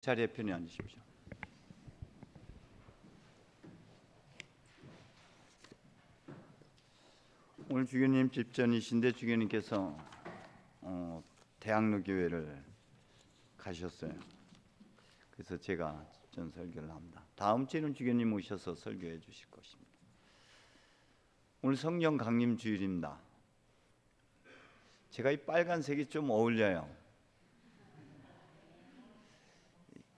자리에 편히 앉으십시오. 오늘 주교님 집전이신데 주교님께서 대학로 교회를 가셨어요. 그래서 제가 집전 설교를 합니다. 다음 주에는 주교님 오셔서 설교해 주실 것입니다. 오늘 성령 강림 주일입니다. 제가 이 빨간색이 좀 어울려요.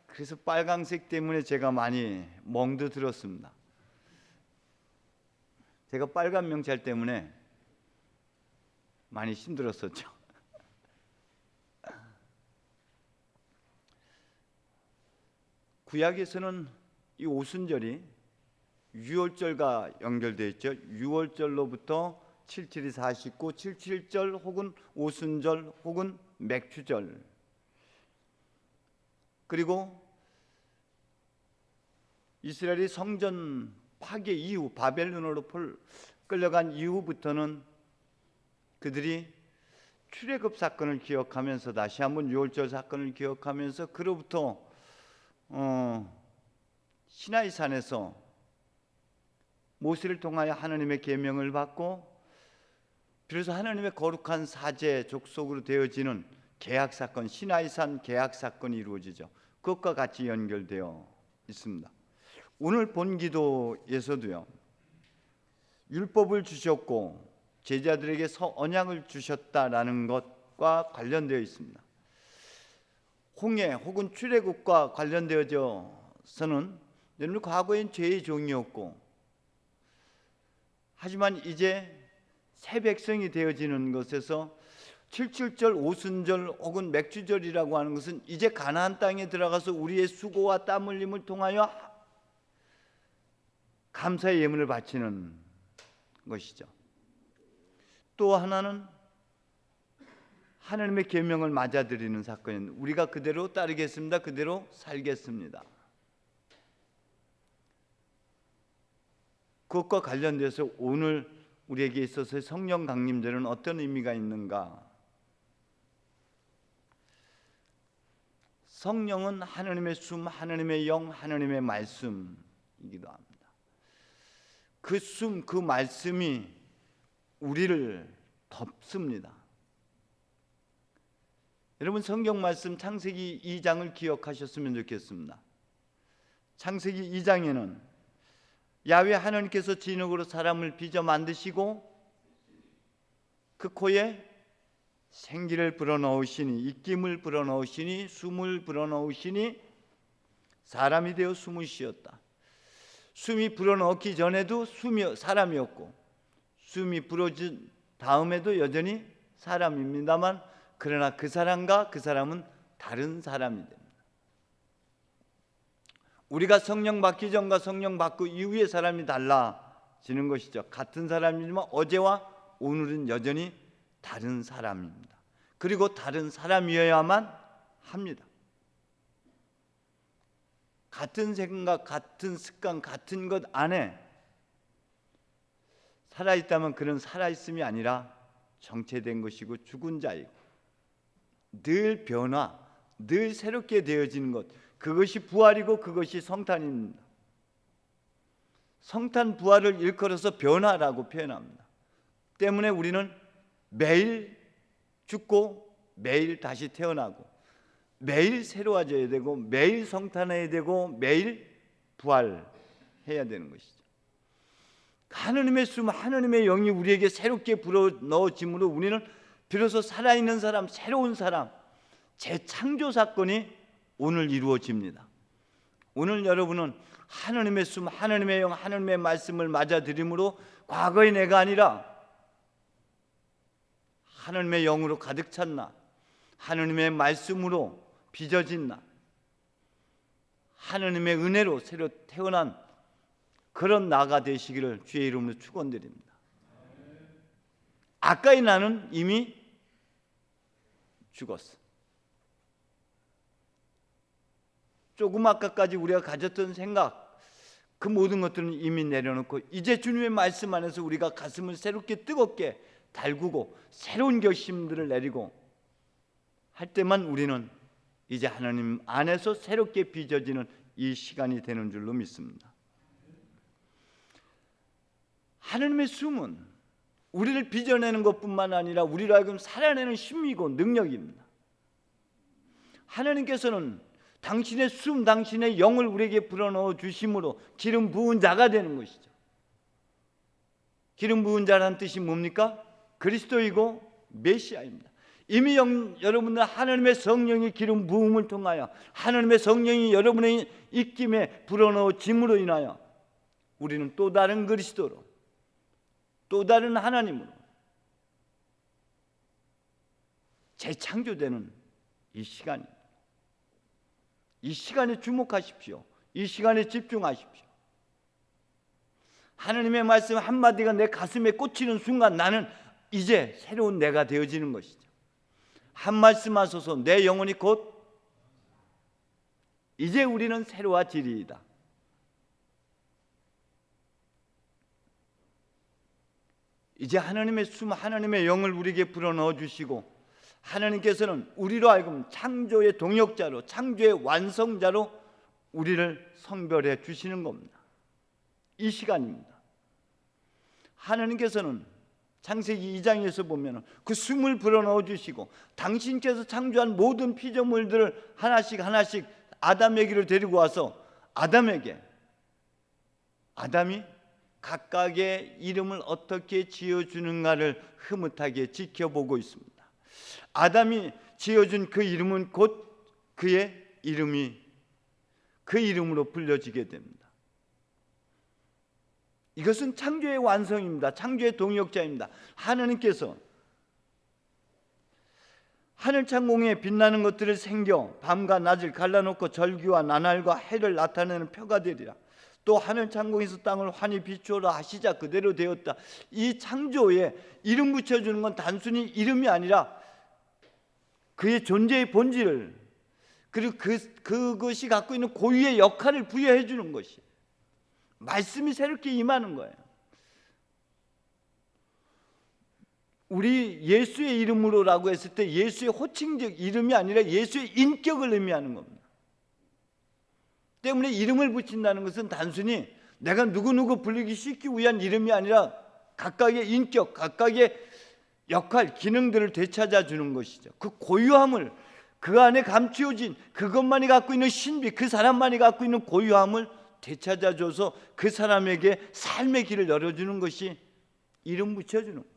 그래서 빨강색 때문에 제가 많이 멍도 들었습니다. 제가 빨간 명찰 때문에 많이 힘들었었죠. 구약에서는 이 오순절이 유월절과 연결되어 있죠. 유월절로부터 77이 49, 77절 혹은 오순절 혹은 맥주절, 그리고 이스라엘이 성전 파괴 이후 바벨론으로 끌려간 이후부터는 그들이 출애굽 사건을 기억하면서 다시 한번 유월절 사건을 기억하면서 그로부터 시나이산에서 모세를 통하여 하나님의 계명을 받고 비로소 하나님의 거룩한 사제 족속으로 되어지는 계약 사건, 시나이산 계약 사건이 이루어지죠. 그것과 같이 연결되어 있습니다. 오늘 본 기도에서도요, 율법을 주셨고 제자들에게 언약을 주셨다라는 것과 관련되어 있습니다. 홍해 혹은 출애굽과 관련되어서는 여러분 과거엔 죄의 종이었고, 하지만 이제 새 백성이 되어지는 것에서 77절 오순절 혹은 맥주절이라고 하는 것은 이제 가나안 땅에 들어가서 우리의 수고와 땀 흘림을 통하여 감사의 예물을 바치는 것이죠. 또 하나는 하나님의 계명을 맞아들이는 사건입니다. 우리가 그대로 따르겠습니다. 그대로 살겠습니다. 그것과 관련돼서 오늘 우리에게 있어서의 성령 강림절은 어떤 의미가 있는가? 성령은 하나님의 숨, 하나님의 영, 하나님의 말씀이기도 합니다. 그 숨, 그 말씀이 우리를 덮습니다. 여러분 성경 말씀 창세기 2장을 기억하셨으면 좋겠습니다. 창세기 2장에는 야훼 하나님께서 진흙으로 사람을 빚어 만드시고 그 코에 생기를 불어넣으시니, 입김을 불어넣으시니, 숨을 불어넣으시니 사람이 되어 숨을 쉬었다. 숨이 불어넣기 전에도 사람이었고 숨이 불어진 다음에도 여전히 사람입니다만, 그러나 그 사람과 그 사람은 다른 사람이 됩니다. 우리가 성령 받기 전과 성령 받고 이후의 사람이 달라지는 것이죠. 같은 사람이지만 어제와 오늘은 여전히 다른 사람입니다. 그리고 다른 사람이어야만 합니다. 같은 생각, 같은 습관, 같은 것 안에 살아있다면 그런 살아있음이 아니라 정체된 것이고 죽은 자이고 늘 변화, 늘 새롭게 되어지는 것, 그것이 부활이고 그것이 성탄입니다. 성탄 부활을 일컬어서 변화라고 표현합니다. 때문에 우리는 매일 죽고 매일 다시 태어나고 매일 새로워져야 되고 매일 성탄해야 되고 매일 부활해야 되는 것이죠. 하나님의 숨, 하나님의 영이 우리에게 새롭게 불어넣어짐으로 우리는 비로소 살아있는 사람, 새로운 사람, 재창조 사건이 오늘 이루어집니다. 오늘 여러분은 하나님의 숨, 하나님의 영, 하나님의 말씀을 맞아들임으로 과거의 내가 아니라 하나님의 영으로 가득 찼나, 하나님의 말씀으로 빚어진 나, 하나님의 은혜로 새로 태어난 그런 나가 되시기를 주의 이름으로 축원드립니다. 아까의 나는 이미 죽었어. 조금 아까까지 우리가 가졌던 생각, 그 모든 것들은 이미 내려놓고 이제 주님의 말씀 안에서 우리가 가슴을 새롭게 뜨겁게 달구고 새로운 결심들을 내리고 할 때만 우리는 이제 하나님 안에서 새롭게 빚어지는 이 시간이 되는 줄로 믿습니다. 하나님의 숨은 우리를 빚어내는 것뿐만 아니라 우리로 하여금 살아내는 힘이고 능력입니다. 하나님께서는 당신의 숨, 당신의 영을 우리에게 불어넣어 주심으로 기름 부은 자가 되는 것이죠. 기름 부은 자라는 뜻이 뭡니까? 그리스도이고 메시아입니다. 이미 여러분들 하나님의 성령이 기름 부음을 통하여 하나님의 성령이 여러분의 입김에 불어넣어짐으로 인하여 우리는 또 다른 그리스도로, 또 다른 하나님으로 재창조되는 이 시간입니다. 이 시간에 주목하십시오. 이 시간에 집중하십시오. 하나님의 말씀 한마디가 내 가슴에 꽂히는 순간 나는 이제 새로운 내가 되어지는 것이죠. 한 말씀 하소서 내 영혼이 곧 이제 우리는 새로워지리이다. 이제 하나님의 숨, 하나님의 영을 우리에게 불어넣어 주시고 하나님께서는 우리로 하여금 창조의 동역자로, 창조의 완성자로 우리를 성별해 주시는 겁니다. 이 시간입니다. 하나님께서는 창세기 2장에서 보면 그 숨을 불어넣어 주시고 당신께서 창조한 모든 피조물들을 하나씩 하나씩 아담에게로 데리고 와서 아담이 각각의 이름을 어떻게 지어주는가를 흐뭇하게 지켜보고 있습니다. 아담이 지어준 그 이름은 곧 그의 이름이 그 이름으로 불려지게 됩니다. 이것은 창조의 완성입니다. 창조의 동역자입니다. 하나님께서 하늘 창공에 빛나는 것들을 생겨 밤과 낮을 갈라놓고 절기와 나날과 해를 나타내는 표가 되리라. 또 하늘 창공에서 땅을 환히 비추어라 하시자 그대로 되었다. 이 창조에 이름 붙여주는 건 단순히 이름이 아니라 그의 존재의 본질을, 그리고 그것이 갖고 있는 고유의 역할을 부여해 주는 것이 말씀이 새롭게 임하는 거예요. 우리 예수의 이름으로라고 했을 때 예수의 호칭적 이름이 아니라 예수의 인격을 의미하는 겁니다. 때문에 이름을 붙인다는 것은 단순히 내가 누구누구 불리기 쉽기 위한 이름이 아니라 각각의 인격, 각각의 역할, 기능들을 되찾아 주는 것이죠. 그 고유함을, 그 안에 감추어진 그것만이 갖고 있는 신비, 그 사람만이 갖고 있는 고유함을 되찾아줘서 그 사람에게 삶의 길을 열어주는 것이 이름 붙여주는 거예요.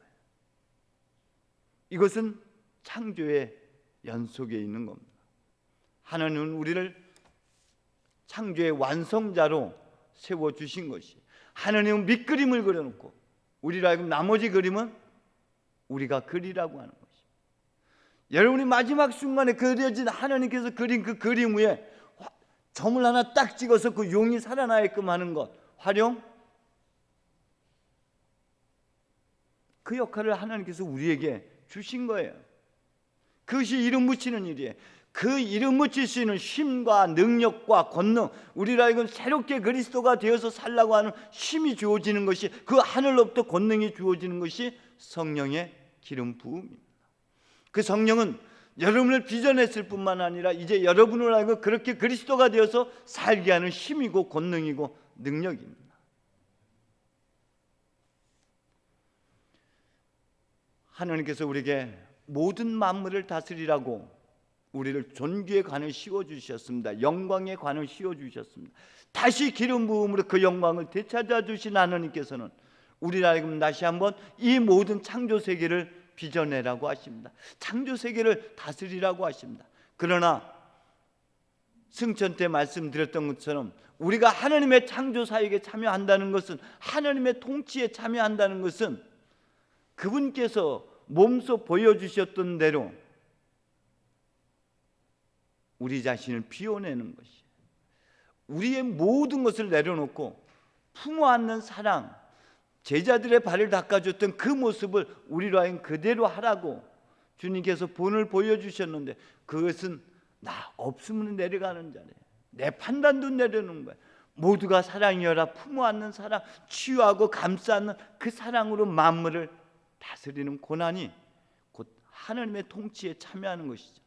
이것은 창조의 연속에 있는 겁니다. 하나님은 우리를 창조의 완성자로 세워주신 것이, 하나님은 밑그림을 그려놓고 우리로 하여금 나머지 그림은 우리가 그리라고 하는 것입니다. 여러분이 마지막 순간에 그려진 하나님께서 그린 그 그림 위에 점을 하나 딱 찍어서 그 용이 살아나게끔 하는 것, 활용, 그 역할을 하나님께서 우리에게 주신 거예요. 그것이 이름 붙이는 일이에요. 그 이름 붙일 수 있는 힘과 능력과 권능, 우리로 하여금 새롭게 그리스도가 되어서 살라고 하는 힘이 주어지는 것이, 그 하늘로부터 권능이 주어지는 것이 성령의 기름 부음입니다. 그 성령은 여러분을 빚어냈을 뿐만 아니라 이제 여러분을 하여금 그렇게 그리스도가 되어서 살게 하는 힘이고 권능이고 능력입니다. 하나님께서 우리에게 모든 만물을 다스리라고 우리를 존귀의 관을 씌워주셨습니다. 영광의 관을 씌워주셨습니다. 다시 기름 부음으로 그 영광을 되찾아 주신 하나님께서는 우리를 하여금 다시 한번 이 모든 창조 세계를 빚어내라고 하십니다. 창조 세계를 다스리라고 하십니다. 그러나 승천 때 말씀드렸던 것처럼 우리가 하나님의 창조 사역에 참여한다는 것은, 하나님의 통치에 참여한다는 것은 그분께서 몸소 보여주셨던 대로 우리 자신을 비워내는 것이, 우리의 모든 것을 내려놓고 품어 안는 사랑, 제자들의 발을 닦아줬던 그 모습을 우리로 하여금 그대로 하라고 주님께서 본을 보여주셨는데, 그것은 나 없으면 내려가는 자래, 내 판단도 내려놓는 거야. 모두가 사랑이여라, 품어 안는 사랑, 치유하고 감싸 안는 그 사랑으로 만물을 다스리는 고난이 곧 하나님의 통치에 참여하는 것이죠.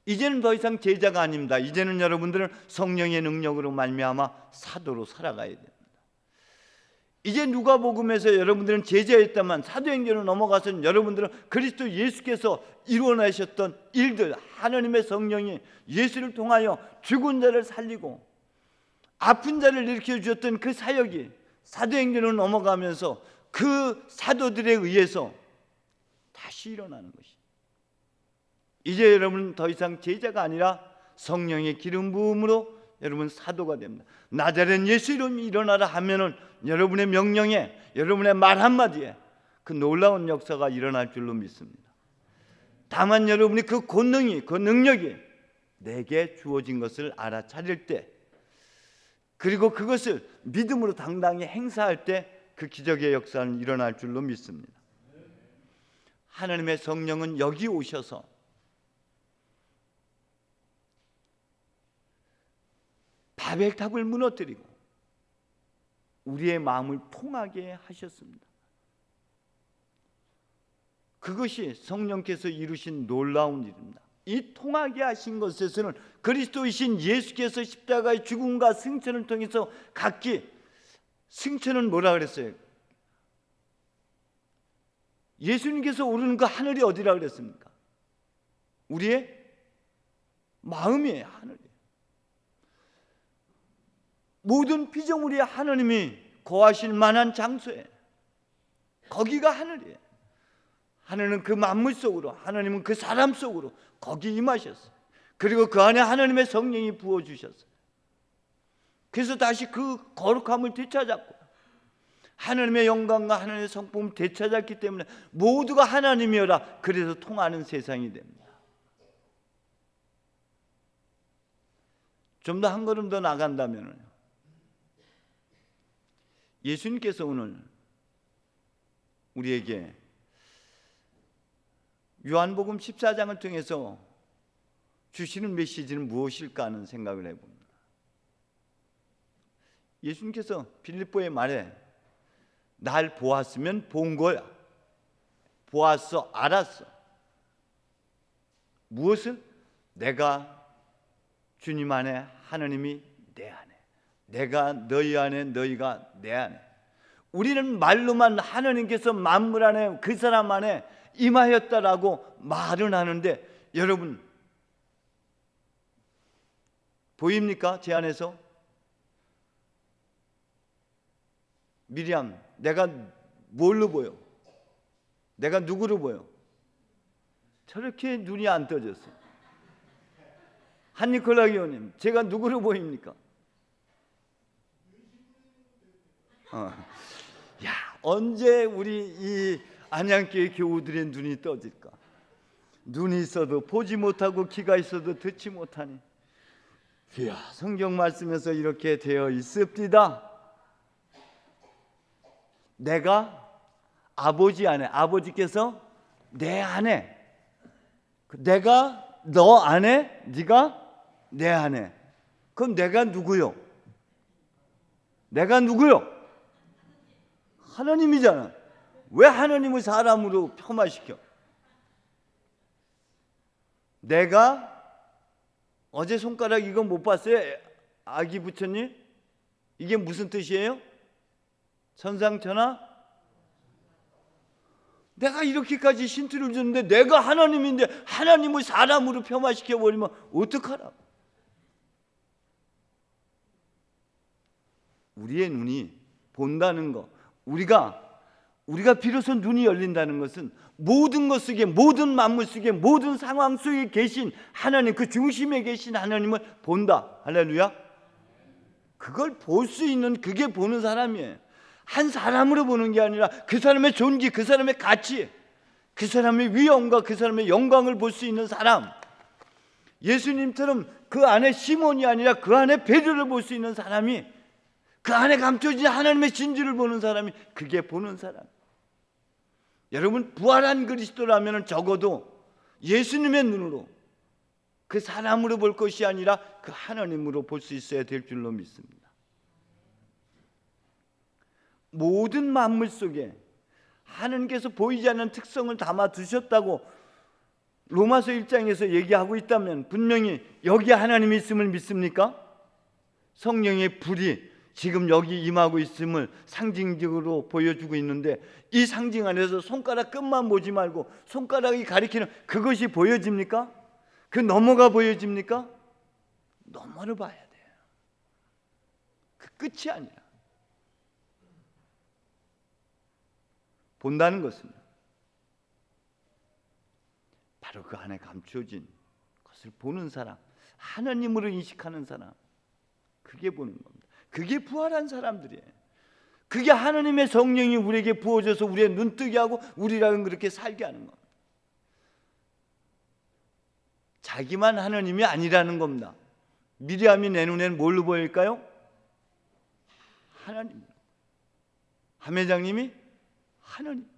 이제는 더 이상 제자가 아닙니다. 이제는 여러분들은 성령의 능력으로 말미암아 사도로 살아가야 됩니다. 이제 누가복음에서 여러분들은 제자였다만 사도행전으로 넘어가서는 여러분들은 그리스도 예수께서 이루어내셨던 일들, 하나님의 성령이 예수를 통하여 죽은 자를 살리고 아픈 자를 일으켜 주셨던 그 사역이 사도행전으로 넘어가면서 그 사도들에 의해서 다시 일어나는 것이, 이제 여러분은 더 이상 제자가 아니라 성령의 기름 부음으로 여러분 사도가 됩니다. 나자렛 예수 이름이 일어나라 하면은 여러분의 명령에, 여러분의 말 한마디에 그 놀라운 역사가 일어날 줄로 믿습니다. 다만 여러분이 그 권능이, 그 능력이 내게 주어진 것을 알아차릴 때, 그리고 그것을 믿음으로 당당히 행사할 때 그 기적의 역사는 일어날 줄로 믿습니다. 하나님의 성령은 여기 오셔서 바벨탑을 무너뜨리고 우리의 마음을 통하게 하셨습니다. 그것이 성령께서 이루신 놀라운 일입니다. 이 통하게 하신 것에서는 그리스도이신 예수께서 십자가의 죽음과 승천을 통해서 각기, 승천은 뭐라 그랬어요? 예수님께서 오르는 그 하늘이 어디라 그랬습니까? 우리의 마음이에요. 하늘이에요. 모든 피조물이 하나님이 거하실 만한 장소에, 거기가 하늘이에요. 하늘은 그 만물 속으로, 하나님은 그 사람 속으로 거기 임하셨어요. 그리고 그 안에 하나님의 성령이 부어주셨어요. 그래서 다시 그 거룩함을 되찾았고 하나님의 영광과 하나님의 성품을 되찾았기 때문에 모두가 하나님이여라, 그래서 통하는 세상이 됩니다. 좀 더 한 걸음 더 나간다면 예수님께서 오늘 우리에게 요한복음 14장을 통해서 주시는 메시지는 무엇일까 하는 생각을 해봅니다. 예수님께서 빌립보의 말에 날 보았으면 본 거야, 보았어, 알았어. 무엇을? 내가 주님 안에, 하나님이 내 안에, 내가 너희 안에, 너희가 내 안에. 우리는 말로만 하나님께서 만물 안에, 그 사람 안에 임하였다라고 말은 하는데, 여러분 보입니까? 제 안에서? 미리암, 내가 뭘로 보여? 내가 누구로 보여? 저렇게 눈이 안 떠졌어요. 한니콜라 교우님, 제가 누구로 보입니까? 야, 언제 우리 이 안양교회 교우들의 눈이 떠질까? 눈이 있어도 보지 못하고 귀가 있어도 듣지 못하니. 이야, 성경 말씀에서 이렇게 되어 있습니다. 내가 아버지 안에, 아버지께서 내 안에, 내가 너 안에, 네가 내 안에. 그럼 내가 누구요? 내가 누구요? 하나님이잖아. 왜 하나님을 사람으로 폄하시켜? 내가 어제 손가락 이거 못 봤어요? 아기 부처님? 이게 무슨 뜻이에요? 천상천하? 내가 이렇게까지 힌트를 줬는데 내가 하나님인데 하나님을 사람으로 폄하시켜 버리면 어떡하라? 우리의 눈이 본다는 거, 우리가 비로소 눈이 열린다는 것은 모든 것 속에, 모든 만물 속에, 모든 상황 속에 계신 하나님, 그 중심에 계신 하나님을 본다. 할렐루야. 그걸 볼 수 있는, 그게 보는 사람이에요. 한 사람으로 보는 게 아니라 그 사람의 존귀, 그 사람의 가치, 그 사람의 위엄과 그 사람의 영광을 볼 수 있는 사람. 예수님처럼 그 안에 시몬이 아니라 그 안에 베드로를 볼 수 있는 사람이, 그 안에 감춰진 하나님의 진주를 보는 사람이, 그게 보는 사람. 여러분, 부활한 그리스도라면 적어도 예수님의 눈으로, 그 사람으로 볼 것이 아니라 그 하나님으로 볼 수 있어야 될 줄로 믿습니다. 모든 만물 속에 하나님께서 보이지 않는 특성을 담아 두셨다고 로마서 1장에서 얘기하고 있다면 분명히 여기 하나님이 있음을 믿습니까? 성령의 불이 지금 여기 임하고 있음을 상징적으로 보여주고 있는데, 이 상징 안에서 손가락 끝만 보지 말고 손가락이 가리키는 그것이 보여집니까? 그 너머가 보여집니까? 너머를 봐야 돼요. 그 끝이 아니라. 본다는 것은 바로 그 안에 감추어진 것을 보는 사람, 하나님으로 인식하는 사람, 그게 보는 겁니다. 그게 부활한 사람들이에요. 그게 하나님의 성령이 우리에게 부어져서 우리의 눈뜨게 하고 우리랑은 그렇게 살게 하는 겁니다. 자기만 하나님이 아니라는 겁니다. 미리암이 내 눈에는 뭘로 보일까요? 하나님. 함회장님이 하나님.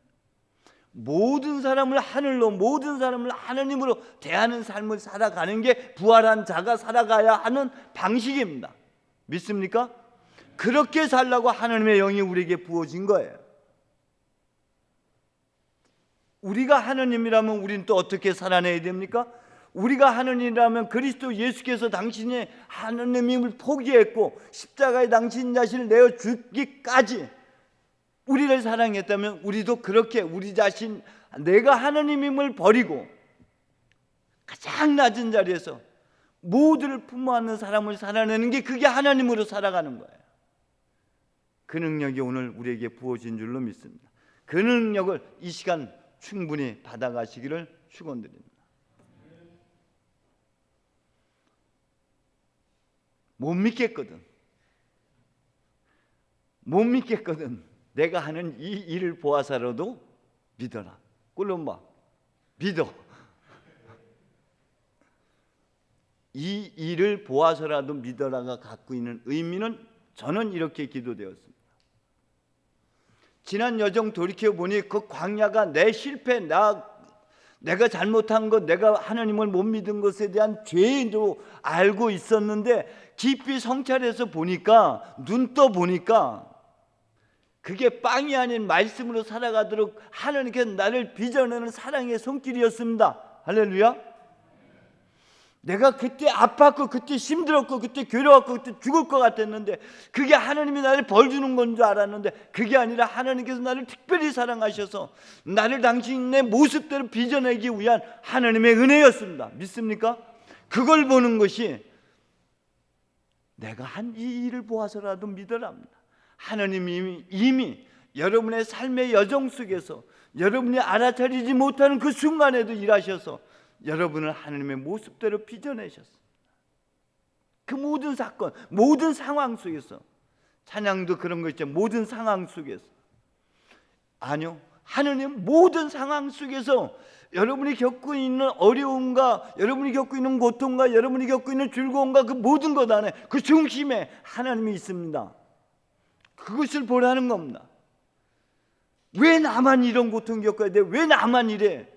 모든 사람을 하늘로, 모든 사람을 하나님으로 대하는 삶을 살아가는 게 부활한 자가 살아가야 하는 방식입니다. 믿습니까? 그렇게 살라고 하나님의 영이 우리에게 부어진 거예요. 우리가 하나님이라면 우리는 또 어떻게 살아내야 됩니까? 우리가 하나님이라면 그리스도 예수께서 당신의 하나님임을 포기했고 십자가에 당신 자신을 내어 죽기까지 우리를 사랑했다면 우리도 그렇게 우리 자신, 내가 하나님임을 버리고 가장 낮은 자리에서 모두를 품어 안는 사람을 살아내는 게, 그게 하나님으로 살아가는 거예요. 그 능력이 오늘 우리에게 부어진 줄로 믿습니다. 그 능력을 이 시간 충분히 받아가시기를 축원드립니다. 못 믿겠거든. 내가 하는 이 일을 보아서라도 믿어라. 꿀엄마 믿어. 이 일을 보아서라도 믿어라가 갖고 있는 의미는 저는 이렇게 기도되었습니다. 지난 여정 돌이켜보니 그 광야가 내 실패, 내가 잘못한 것, 내가 하나님을 못 믿은 것에 대한 죄도 알고 있었는데 깊이 성찰해서 보니까, 눈 떠 보니까 그게 빵이 아닌 말씀으로 살아가도록 하나님께서 나를 빚어내는 사랑의 손길이었습니다. 할렐루야. 내가 그때 아팠고 그때 힘들었고 그때 괴로웠고 그때 죽을 것 같았는데 그게 하나님이 나를 벌 주는 건 줄 알았는데 그게 아니라 하나님께서 나를 특별히 사랑하셔서 나를 당신의 모습대로 빚어내기 위한 하나님의 은혜였습니다. 믿습니까? 그걸 보는 것이 내가 한 이 일을 보아서라도 믿으랍니다. 하나님이 이미 여러분의 삶의 여정 속에서 여러분이 알아차리지 못하는 그 순간에도 일하셔서 여러분을 하나님의 모습대로 빚어내셨습니다. 그 모든 사건, 모든 상황 속에서, 찬양도 그런 거 있죠. 모든 상황 속에서. 아니요, 하나님 모든 상황 속에서 여러분이 겪고 있는 어려움과 여러분이 겪고 있는 고통과 여러분이 겪고 있는 즐거움과 그 모든 것 안에 그 중심에 하나님이 있습니다. 그것을 보라는 겁니다. 왜 나만 이런 고통 겪어야 돼? 왜 나만 이래?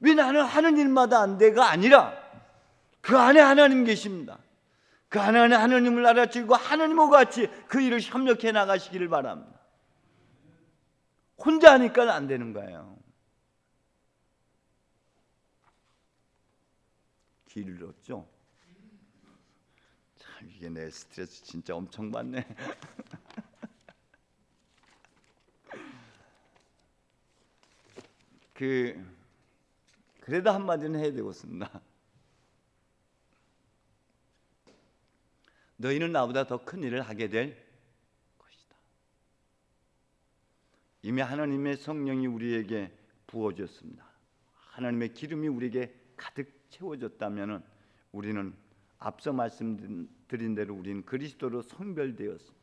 왜 나는 하는 일마다 안 돼가 아니라 그 안에 하나님 계십니다. 그 안에 하나님을 알아채고 하나님과 같이 그 일을 협력해 나가시기를 바랍니다. 혼자 하니까 안 되는 거예요. 길을 잃었죠? 참, 이게 내 스트레스 진짜 엄청 받네. 그래도 한마디는 해야 되겠습니다. 너희는 나보다 더 큰 일을 하게 될 것이다. 이미 하나님의 성령이 우리에게 부어졌습니다. 하나님의 기름이 우리에게 가득 채워졌다면 우리는 앞서 말씀드린 대로 우리는 그리스도로 성별되었습니다.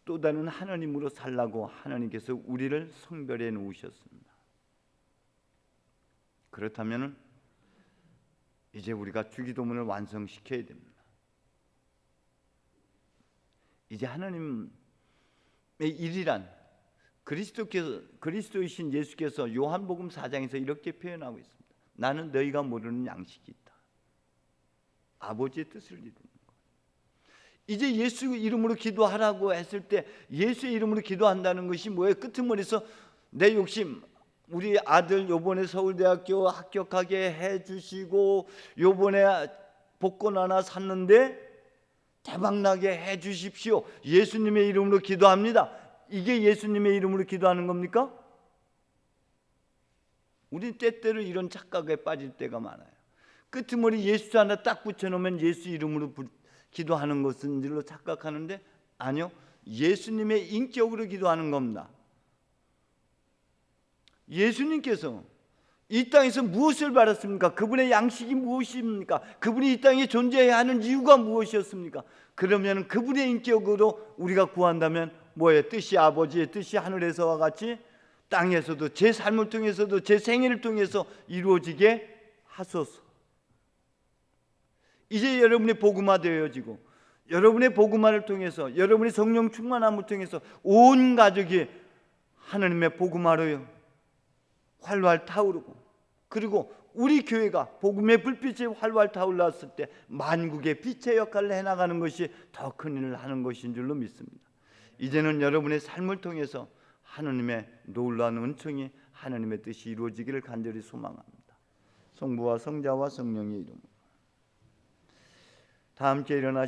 또 다른 하나님으로 살라고 하나님께서 우리를 성별해 놓으셨습니다. 그렇다면 이제 우리가 주기도문을 완성시켜야 됩니다. 이제 하나님의 일이란 그리스도이신 예수께서 요한복음 4장에서 이렇게 표현하고 있습니다. 나는 너희가 모르는 양식이 있다. 아버지의 뜻을 이루는 것. 이제 예수 이름으로 기도하라고 했을 때 예수의 이름으로 기도한다는 것이 뭐예요? 끄트머리에서 내 욕심, 우리 아들 요번에 서울대학교 합격하게 해주시고 요번에 복권 하나 샀는데 대박나게 해주십시오. 예수님의 이름으로 기도합니다. 이게 예수님의 이름으로 기도하는 겁니까? 우리 때때로 이런 착각에 빠질 때가 많아요. 끄트머리 예수 하나 딱 붙여놓으면 예수 이름으로 기도하는 것인 줄로 착각하는데 아니요, 예수님의 인격으로 기도하는 겁니다. 예수님께서 이 땅에서 무엇을 받았습니까? 그분의 양식이 무엇입니까? 그분이 이 땅에 존재해야 하는 이유가 무엇이었습니까? 그러면 그분의 인격으로 우리가 구한다면 뭐예요? 뜻이 아버지의 뜻이 하늘에서와 같이 땅에서도 제 삶을 통해서도 제 생애를 통해서 이루어지게 하소서. 이제 여러분의 복음화 되어지고 여러분의 복음화를 통해서 여러분의 성령 충만함을 통해서 온 가족이 하나님의 복음화로요 활활 타오르고, 그리고 우리 교회가 복음의 불빛이 활활 타올랐을 때 만국의 빛의 역할을 해나가는 것이 더 큰 일을 하는 것인 줄로 믿습니다. 이제는 여러분의 삶을 통해서 하나님의 놀라운 은총이 하나님의 뜻이 이루어지기를 간절히 소망합니다. 성부와 성자와 성령의 이름으로 다 함께 일어나시